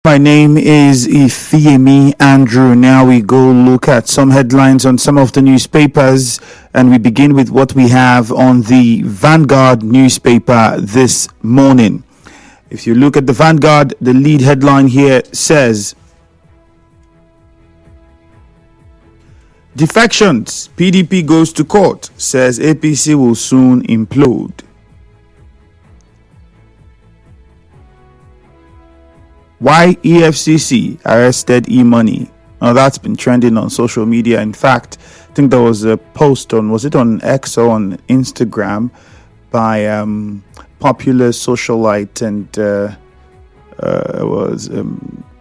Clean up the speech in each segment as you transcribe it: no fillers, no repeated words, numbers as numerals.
My name is Ifeemi Andrew. Now we go look at some headlines on some of the newspapers, and we begin with what we have on the Vanguard newspaper this morning. If you look at the Vanguard, the lead headline here says, Defections, PDP goes to court, says APC will soon implode. Why EFCC arrested E-Money? Now that's been trending on social media. In fact, I think there was a post was it on X or on Instagram by popular socialite and was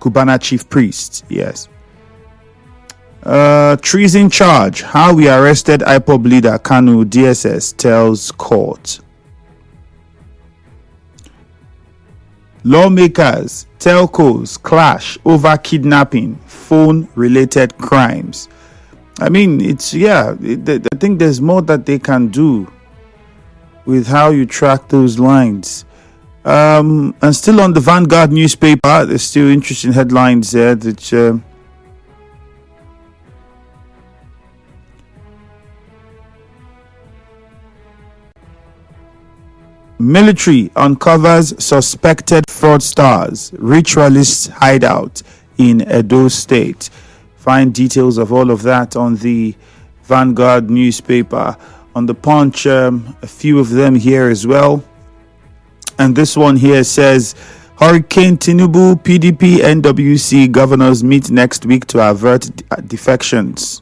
Cubana chief priest. Yes. Treason charge. How we arrested IPOB leader Kanu, DSS tells court. Lawmakers, telcos clash over kidnapping, phone-related crimes. I mean, I think there's more that they can do with how you track those lines. And still on the Vanguard newspaper, there's still interesting headlines there that military uncovers suspected fraudsters, ritualists hideout in Edo State. Find details of all of that on the Vanguard newspaper. On the Punch, a few of them here as well. And this one here says, Hurricane Tinubu, PDP, NWC governors meet next week to avert defections.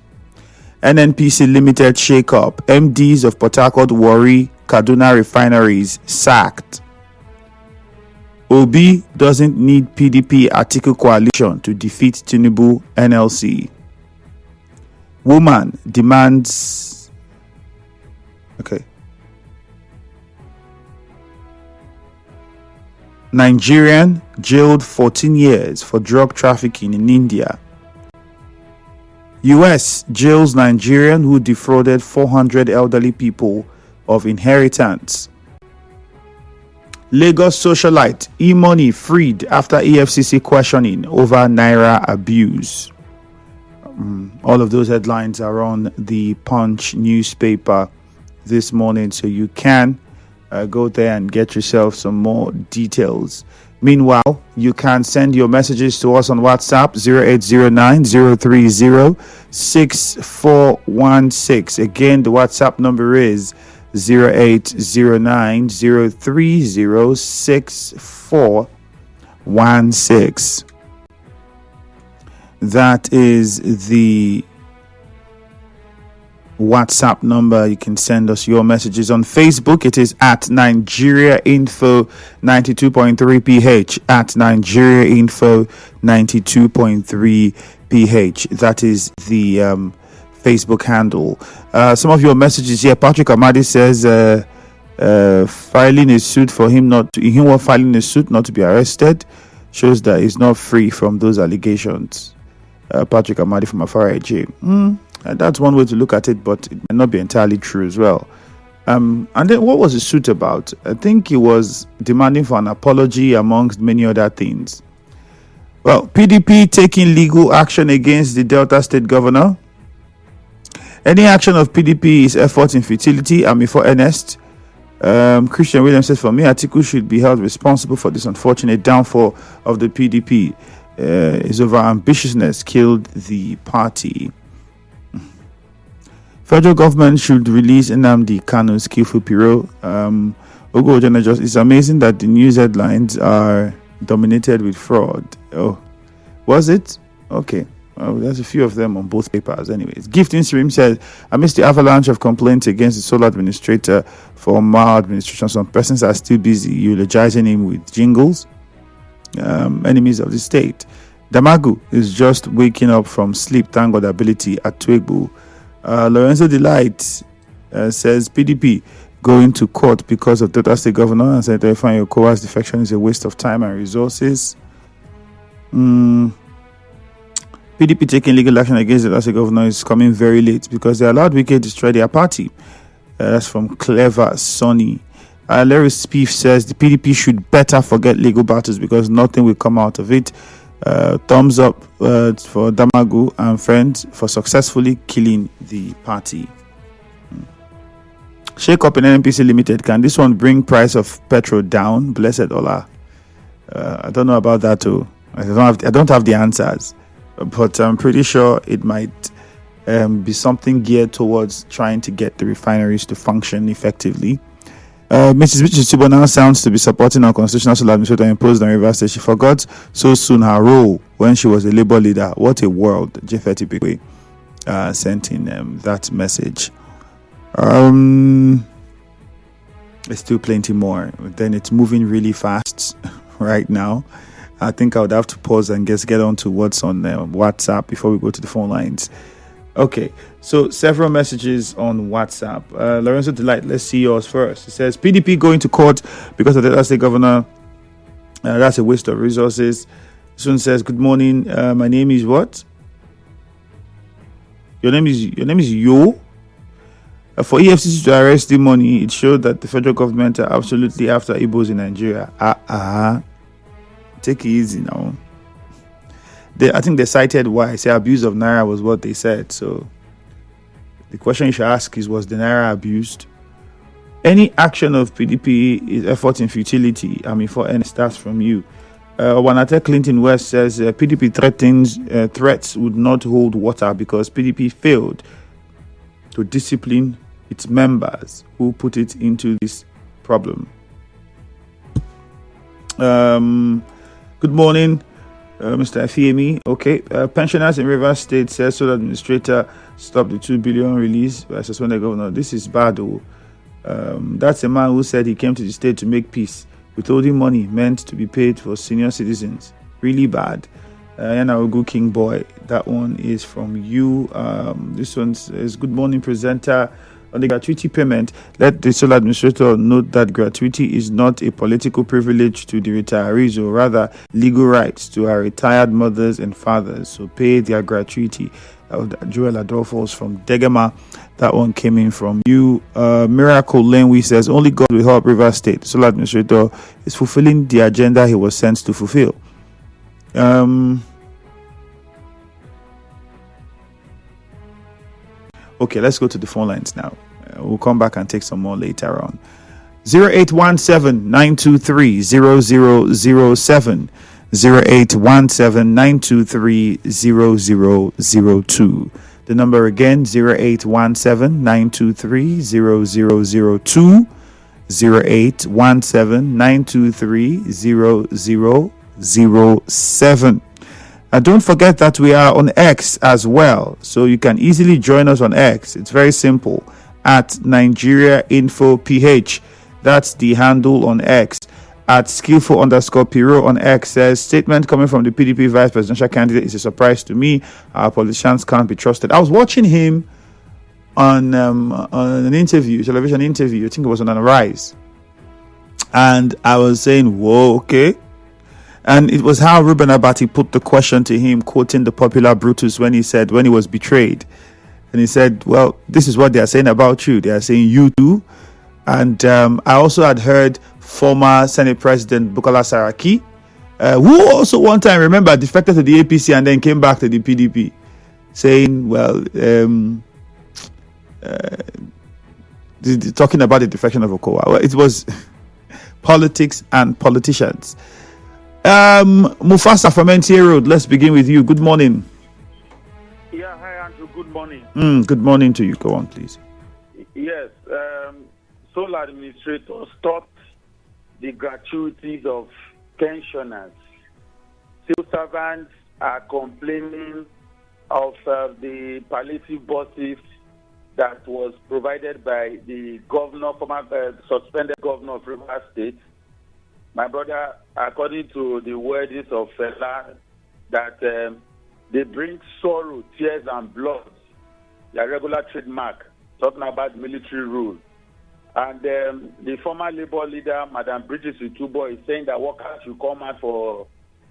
NNPC Limited shake-up. MDs of Port Harcourt, Warri, Kaduna refineries sacked. Obi doesn't need PDP Atiku coalition to defeat Tinubu NLC. Woman demands. Okay. Nigerian jailed 14 years for drug trafficking in India. US jails Nigerian who defrauded 400 elderly people of inheritance. Lagos socialite E-Money freed after EFCC questioning over Naira abuse. All of those headlines are on the Punch newspaper this morning, so you can go there and get yourself some more details. Meanwhile, you can send your messages to us on WhatsApp 0809-030-6416. Again, the WhatsApp number is 0809-030-6416. That is the WhatsApp number. You can send us your messages on Facebook. It is at Nigeria Info 92.3 PH. At Nigeria Info 92.3 PH. That is the Facebook handle. Some of your messages here. Patrick Amadi says filing a suit for him filing a suit not to be arrested shows that he's not free from those allegations. Patrick Amadi from Afara AJ. That's one way to look at it, but it may not be entirely true as well. And then what was the suit about? I think he was demanding for an apology amongst many other things. Well, PDP taking legal action against the Delta State governor. Any action of PDP is effort in futility. I'm before earnest. Christian Williams says, for me, Atiku should be held responsible for this unfortunate downfall of the PDP. His over ambitiousness killed the party. Federal government should release Nnamdi Kanu's skillful bureau. It's amazing that the news headlines are dominated with fraud. Oh, was it? Okay. Well, there's a few of them on both papers. Anyways, Gifting Stream says, amidst the avalanche of complaints against the sole administrator for maladministration, some persons are still busy eulogizing him with jingles. Enemies of the state. Damagu is just waking up from sleep, thank God ability at Twigbu. Lorenzo Delight says PDP going to court because of Delta State governor and said Ifeanyi Okowa's defection is a waste of time and resources. PDP taking legal action against the Delta State governor is coming very late because they allowed Wike to destroy their party. That's from Clever Sonny. Larry Spieth says the PDP should better forget legal battles because nothing will come out of it. Thumbs up for Damagu and friends for successfully killing the party. Shake up in NNPC Limited. Can this one bring price of petrol down? Blessed Allah. I don't know about that too. I don't have the answers, but I'm pretty sure it might be something geared towards trying to get the refineries to function effectively. Mrs. Bichitubo now sounds to be supporting our constitutional solar administrator imposed on Rivers State. She forgot so soon her role when she was a Labour leader. What a world. J30 Bigwe sent in that message. There's still plenty more. Then it's moving really fast right now. I think I would have to pause and just get on to what's on WhatsApp before we go to the phone lines. Okay, so several messages on WhatsApp. Lorenzo Delight, let's see yours first. It says, PDP going to court because of the State governor. That's a waste of resources. This one says, good morning. My name is what? Your name is Yo. For EFCC to arrest the money, it showed that the federal government are absolutely after Igbos in Nigeria. Take it easy now. I think they cited why. Say abuse of Naira was what they said. So the question you should ask is, was the Naira abused? Any action of PDP is effort in futility. For any starts from you. Wanate Clinton West says PDP threats would not hold water because PDP failed to discipline its members who put it into this problem. Good morning, Mr. Afiemi. Okay, pensioners in Rivers State says so the administrator stopped the 2 billion release by suspended governor. This is bad, though. That's a man who said he came to the state to make peace, withholding money meant to be paid for senior citizens. Really bad. Yanaogu King Boy, that one is from you. This one says, good morning, presenter. On the gratuity payment, let the sole administrator note that gratuity is not a political privilege to the retirees, or rather legal rights to our retired mothers and fathers. So pay their gratuity. Joel Adolfo from Degema. That one came in from you. Miracle Lenwi says, only God will help Rivers State. The sole administrator is fulfilling the agenda he was sent to fulfill. Okay, let's go to the phone lines now. We'll come back and take some more later on. 0817-923-0007. 0817-923-0002. The number again, 0817-923-0002. 0817-923-0007. And don't forget that we are on X as well. So you can easily join us on X. It's very simple. At Nigeria Info PH. That's the handle on X. At skillful_Piro on X says, statement coming from the PDP vice presidential candidate is a surprise to me. Our politicians can't be trusted. I was watching him on an interview, television interview. I think it was on Arise. And I was saying, whoa, okay. And it was how Ruben Abati put the question to him, quoting the popular Brutus when he was betrayed. And he said, well, this is what they are saying about you. They are saying you too. And I also had heard former Senate President Bukola Saraki, who also one time, remember, defected to the APC and then came back to the PDP, saying, well, talking about the defection of Okowa. Well, it was politics and politicians. Mufasa from NTA Road, let's begin with you. Good morning. Yeah, hi Andrew, good morning. Good morning to you. Go on, please. Yes, sole administrators stopped the gratuities of pensioners. Civil servants are complaining of the palliative buses that was provided by the governor, former suspended governor of Rivers State. My brother, according to the words of Fela, that they bring sorrow, tears, and blood, their regular trademark, talking about military rule. And the former Labour leader, Madam Bridget Itubo, is saying that workers should come out for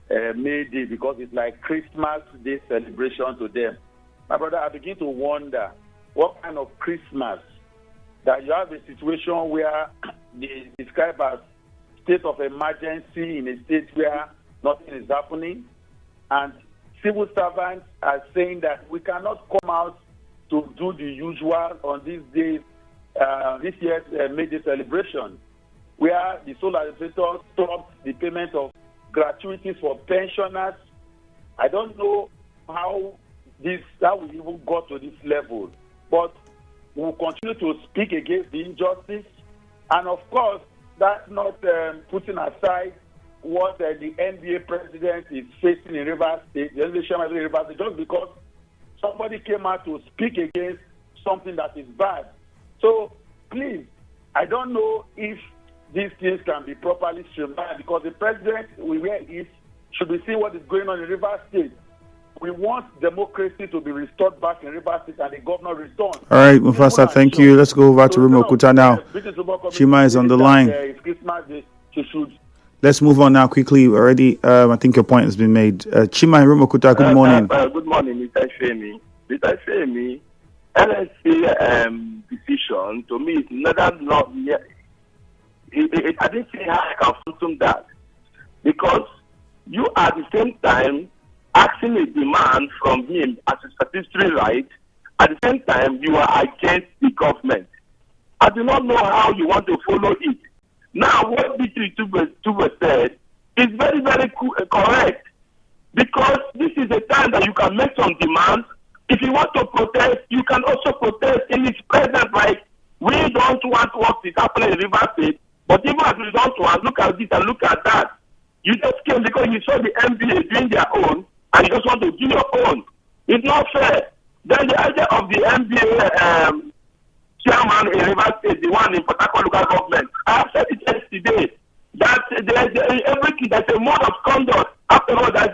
May Day because it's like Christmas Day celebration to them. My brother, I begin to wonder what kind of Christmas that you have a situation where they describe as state of emergency in a state where nothing is happening, and civil servants are saying that we cannot come out to do the usual on these days, this year's May Day celebration, where the sole administrator stopped the payment of gratuities for pensioners. I don't know how we even got to this level, but we will continue to speak against the injustice, and of course, that's not putting aside what the NBA president is facing in Rivers State, the NBA chairman in Rivers State, just because somebody came out to speak against something that is bad. So, please, I don't know if these things can be properly streamlined, because the president, should be seeing what is going on in Rivers State. We want democracy to be restored back in Rivers State, and the governor returned. All right, Mufasa, thank you. Let's go over to Remo Kuta now. Chima is on the line. It's Christmas Day. Let's move on now quickly. Already, I think your point has been made. Chima and Remo Kuta, good morning. Good morning, Mr. Femi. Mr. Femi, NSC decision, to me, I didn't see how I can fathom that. Because you at the same time asking a demand from him as a statutory right, at the same time you are against the government. I do not know how you want to follow it. Now, what B3 Tuba said is very, very correct, because this is a time that you can make some demands. If you want to protest, you can also protest in its presence, like we don't want what is happening in Rivers State, but even as we don't want, look at this and look at that. You just came because you saw the NBA doing their own, and you just want to do your own. It's not fair. Then the idea of the NBA chairman in Rivers State, the one in Port Harcourt local government, I have said it yesterday, that everything, there's a mode of conduct. After all, there's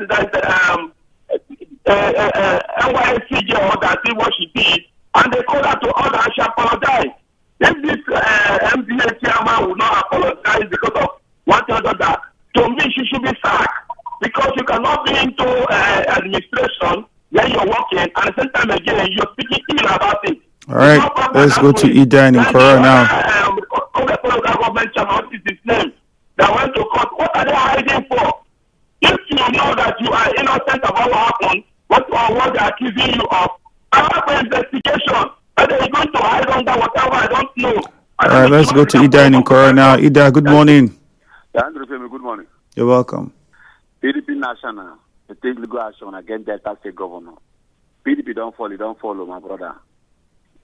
NYSCJ order, see what she did, and they call her to order and she apologized. If this NBA chairman will not apologize because of one thing or that, to me, she should be sacked, because you cannot be into administration where you're working, and at the same time again, you're speaking ill about it. All right, let's go to Ida and Nkoro now. Government chairman is his name. That went to court. What are they hiding for? If you know that you are innocent of what happened, what they are accusing you of, have an investigation. Whether you're going to hide under whatever, I don't know. All right, let's go to Ida and Nkoro now. Ida, good morning. Andrew Femi, good morning. You're welcome. PDP National, the take legal action against Delta State Governor. PDP don't follow, my brother.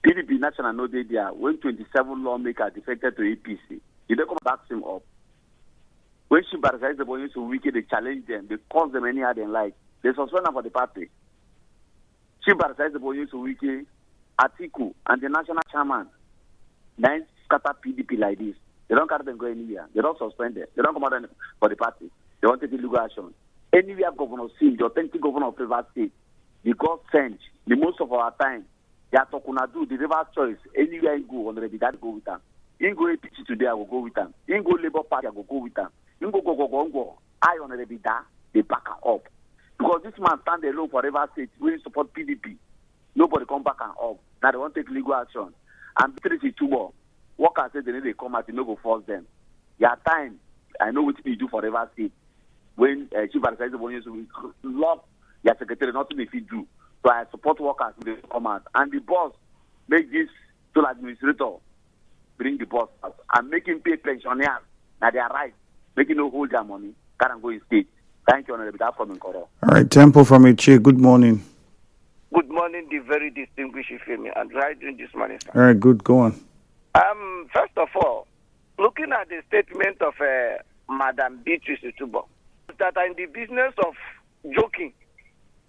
PDP National no day there. When 27 lawmakers defected to APC, did they come back him up? When she barricades the boys so wicked, they challenge them, they cause them anyhow they like. They suspend them for the party. She barricades the boys so wicked, Atiku and the national chairman, then scatter PDP like this. They don't carry them go anywhere. They don't suspend them. They don't come out for the party. They want to take legal action. Anywhere governor seems, the authentic governor of Rivers State, the God sent, the most of our time, they are talking to do the Rivers choice. Anywhere you go, on the that go with them. You go APC today, I will go with them. You go Labour Party, I will go with them. You go. I on the that they back up. Because this man stand alone for Rivers State, we support PDP. Nobody come back and up. Now they want to take legal action. And B3 Tuba. Workers say they need to come out, you know, go force them. Your time, I know what you do for Rivers State. When Chief Advisor Bonus will love your secretary, nothing if you do. So I support workers to come out. And the boss make this to administrator bring the boss out and make him pay pensioners. Now they are right. Making no hold their money. Can't go in state. Thank you, Honorable. That from Nkoro. All right, Temple from Ichi. Good morning. Good morning, the very distinguished Femi. And how are you doing this morning, sir? All right, good. Go on. First of all, looking at the statement of Madam Beatrice Utubo, that are in the business of joking,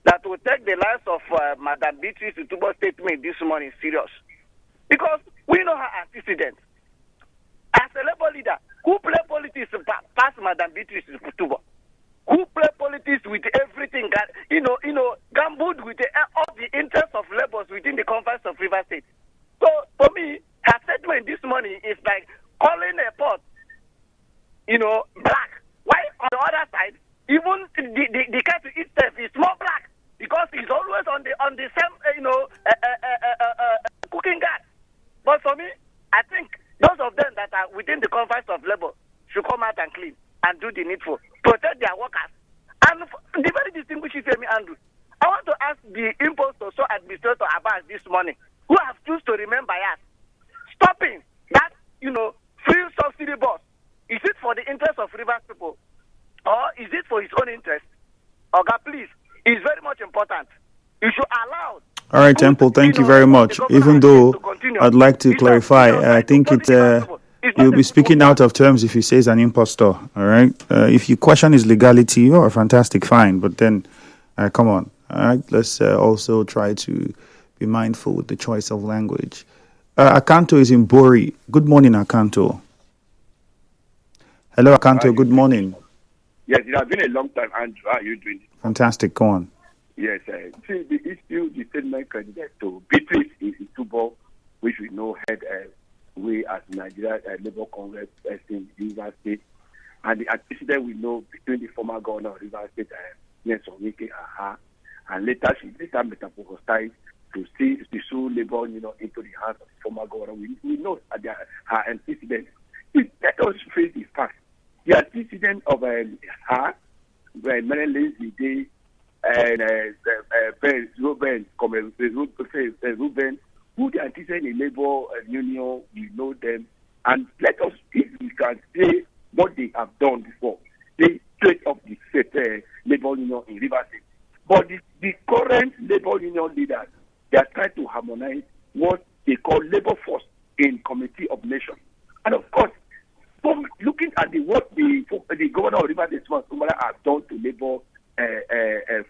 that will take the lives of Madam Beatrice Utubo's statement this morning serious. Because we know her antecedents. As a labor leader, who play politics past Madam Beatrice Utubo? Who play politics with everything, gambled with all the interests of laborers within the confines of Rivers State. So, for me, her statement this morning is like calling a pot, black. While on the other side, even the cattle itself is more black because it's always on the same, cooking gas. But for me, I think those of them that are within the confines of labor should come out and clean and do the needful, protect their workers. And the Andrew, I want to ask the impostor so administrator Abbas this morning, who have choose to remain biased, stopping that, free subsidy bus. Is it for the interest of Rivers people, or is it for his own interest? Oga, please, it's very much important. You should allow. All right, Temple, thank you very much. Even though I'd like to clarify, I think you'll be speaking out of terms if you say it's an impostor. All right. If you question his legality, oh, fantastic, fine. But then, come on. All right. Let's also try to be mindful with the choice of language. Akanto is in Bori. Good morning, Akanto. Hello, Akanto. Good morning. Yes, it has been a long time, Andrew. How are you doing? Fantastic. Go on. Yes, see, the issue, the statement candidate to Beatrice Itubo, which we know had we as Nigeria Labour Congress in Rivers State, and the antecedent we know between the former governor of Rivers State, Nelson Wike, and her, and later she metamorphosized to sue Labour, into the hands of the former governor. We know her antecedent. Let us face the fact. The antecedent of her, Marilyn Day, and Ruben, who they antecedent in Labour Union, we know them, and let us, if we can say what they have done before, they straight up the Labour Union in Rivers State. But the current Labour Union leaders, they are trying to harmonize what they call Labour Force in Committee of Nations. And of course, from looking at what the governor of Rivers State has done to Labour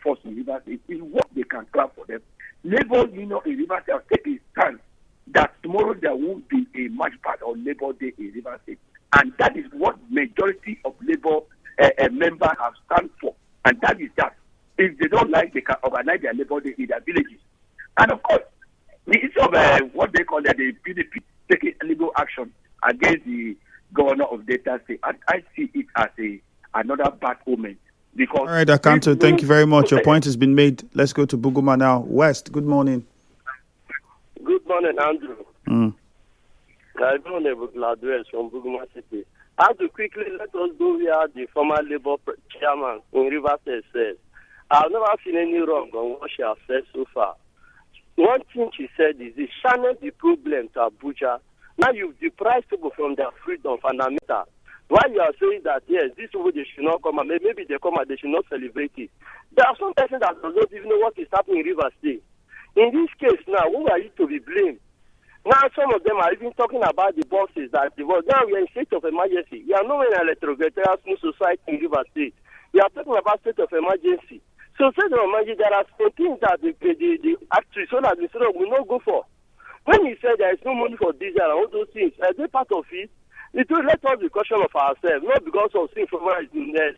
Force in Rivers State, is what they can clap for them. Labour Union in Rivers State have taken a stand that tomorrow there won't be a march part on Labour Day in Rivers State. And that is what majority of Labour members have stand for. And that is that. If they don't like, they can organize their Labour Day in their villages. And of course, the issue of what they call the PDP taking legal action against the governor of Delta State, I see it as another bad omen. Because all right, Akanto, thank you very much. Your point has been made. Let's go to Buguma now. West, good morning. Good morning, Andrew. I'm Honorable Gladwell from Buguma City. Andrew, quickly, let us go where the former Labour chairman in Rivers State says. I've never seen any wrong on what she has said so far. One thing she said is this: channel the problem to Abuja. Now you've deprived people from their freedom fundamental. Why you are saying that, yes, these people, they should not come, and maybe they come and they should not celebrate it. There are some persons that do not even know what is happening in Rivers State. In this case now, who are you to be blamed? Now some of them are even talking about the bosses that the now we are in state of emergency. We are not in an electrogenic smooth society in Rivers State. We are talking about state of emergency. So state of emergency, there are some things that the actress or administrator will not go for. When he said there is no money for diesel and all those things, are they part of it? It will let us be caution of ourselves, not because of things from where it's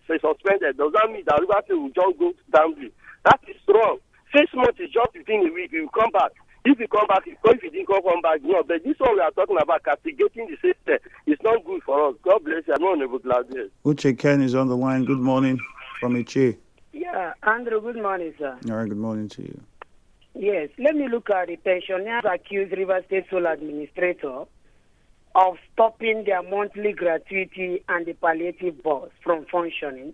suspended. Does that mean that Rivers State will just go down? That is wrong. 6 months is just within a week. You will come back. If you come back, if you didn't come back, no. But this one we are talking about, castigating the system, is not good for us. God bless you. I'm not able to Uche Ken is on the line. Good morning from Ichi. Yeah, Andrew, good morning, sir. All right, good morning to you. Yes, let me look at the pensioners accused Rivers State Sole Administrator of stopping their monthly gratuity and the palliative bus from functioning.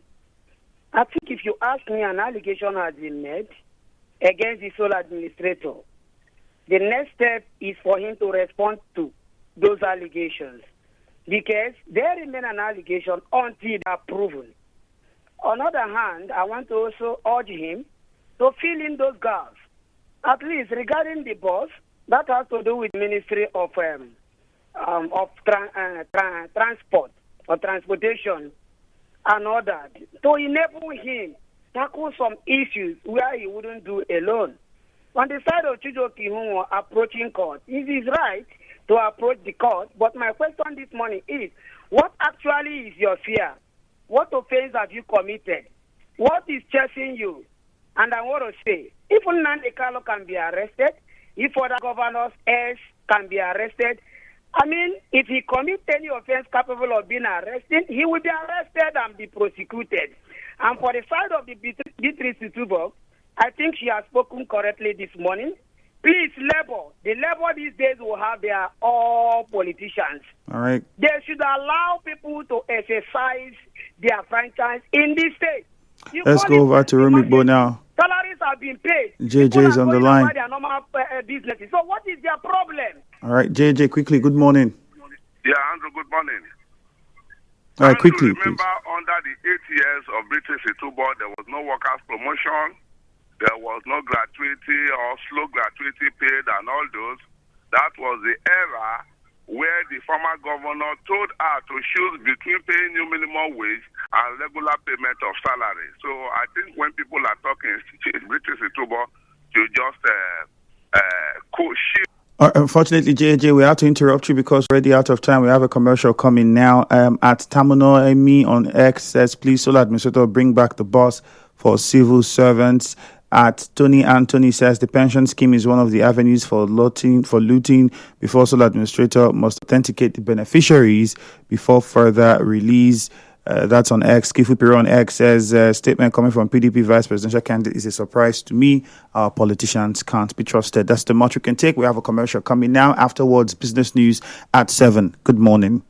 I think if you ask me, an allegation has been made against the Sole Administrator. The next step is for him to respond to those allegations, because they remain an allegation until they are proven. On the other hand, I want to also urge him to fill in those gaps. At least regarding the bus, that has to do with Ministry of Transport or Transportation and all that, to enable him tackle some issues where he wouldn't do alone. On the side of Chijoki who are approaching court, it is right to approach the court, but my question this morning is, what actually is your fear? What offense have you committed? What is chasing you? And I want to say, if Nnamdi Kanu can be arrested, if other governors else can be arrested, I mean, if he commits any offense capable of being arrested, he will be arrested and be prosecuted. And for the side of the Beatrice Itubo, I think she has spoken correctly this morning. Please, Labour. The Labour these days will have their all politicians. All right. They should allow people to exercise their franchise in this state. Let's go over to Rumigbo now. Salaries have been paid. JJ is on the line. Their normal businesses. So what is their problem? All right, JJ, quickly, good morning. Yeah, Andrew, good morning. All right, quickly, remember, please. under the 8 years of British Itubo, there was no workers' promotion, there was no gratuity or slow gratuity paid and all those. That was the era where the former governor told her to choose between paying you minimum wage and regular payment of salary. So I think when people are talking British Itubo, you just shift. Unfortunately, JJ, we have to interrupt you because we're already out of time. We have a commercial coming now. At Tamuno Emi on X says, please, Solar Administrator, bring back the boss for civil servants. At Tony Anthony says, the pension scheme is one of the avenues for looting. Before Solar Administrator must authenticate the beneficiaries before further release. That's on X. Kifu Piro on X says, statement coming from PDP vice presidential candidate is a surprise to me. Our politicians can't be trusted. That's the much we can take. We have a commercial coming now. Afterwards, business news at 7. Good morning.